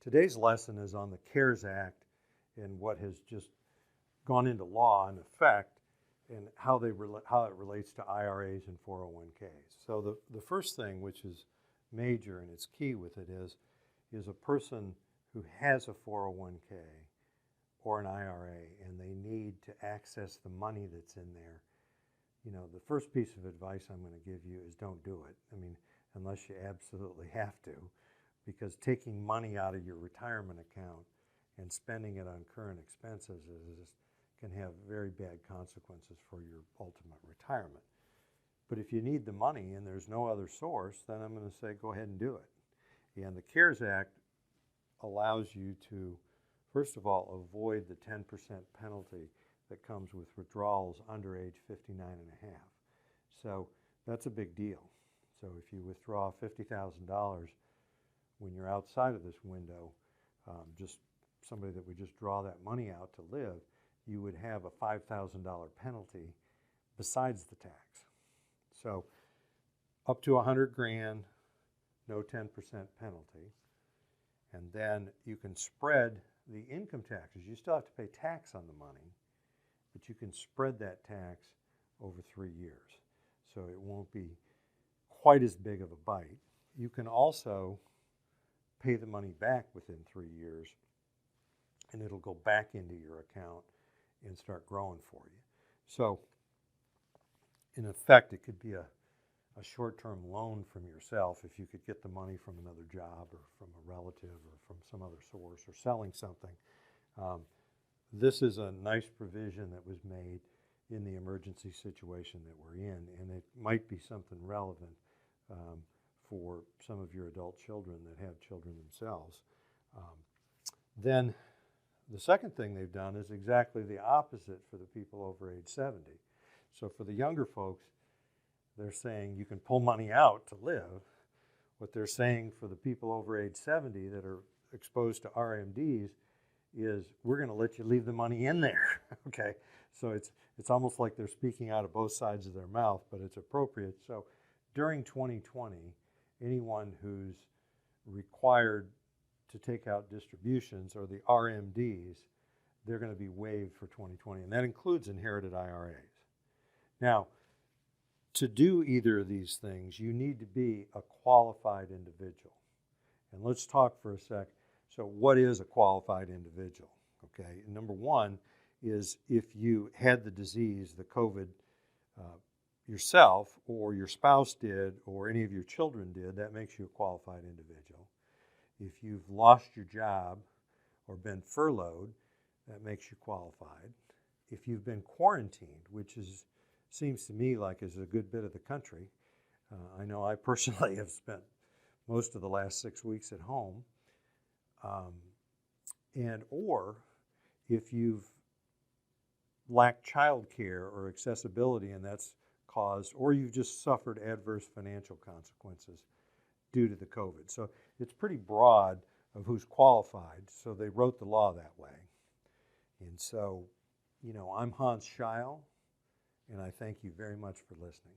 Today's lesson is on the CARES Act and what has just gone into law in effect and how it relates to IRAs and 401ks. So the first thing, which is major and it's key with it, is a person who has a 401k or an IRA and they need to access the money that's in there. You know, the first piece of advice I'm going to give you is don't do it. I mean, unless you absolutely have to, because taking money out of your retirement account and spending it on current expenses can have very bad consequences for your ultimate retirement. But if you need the money and there's no other source, then I'm going to say go ahead and do it. And the CARES Act allows you to, first of all, avoid the 10% penalty that comes with withdrawals under age 59 and a half. So that's a big deal. So if you withdraw $50,000 when you're outside of this window, just somebody that would just draw that money out to live, you would have a $5,000 penalty besides the tax. So up to $100,000, no 10% penalty. And then you can spread the income taxes. You still have to pay tax on the money, but you can spread that tax over 3 years. So it won't be quite as big of a bite. You can also pay the money back within 3 years, and it'll go back into your account and start growing for you. So in effect, it could be a short-term loan from yourself if you could get the money from another job or from a relative or from some other source or selling something. This is a nice provision that was made in the emergency situation that we're in, and it might be something relevant for some of your adult children that have children themselves. Then the second thing they've done is exactly the opposite for the people over age 70. So for the younger folks, they're saying you can pull money out to live. What they're saying for the people over age 70 that are exposed to RMDs is we're going to let you leave the money in there. Okay, so it's almost like they're speaking out of both sides of their mouth, but it's appropriate. So during 2020, anyone who's required to take out distributions or the RMDs, they're going to be waived for 2020, and that includes inherited IRAs. Now, to do either of these things, you need to be a qualified individual. And let's talk for a sec. So what is a qualified individual? Okay, number one is if you had the disease, the COVID, yourself or your spouse did or any of your children did, that makes you a qualified individual. If you've lost your job or been furloughed, that makes you qualified. If you've been quarantined, which seems to me like is a good bit of the country. I know I personally have spent most of the last 6 weeks at home. Or if you've lacked child care or accessibility and that's caused, or you've just suffered adverse financial consequences due to the COVID. So it's pretty broad of who's qualified. So they wrote the law that way. And so, I'm Hans Scheil, and I thank you very much for listening.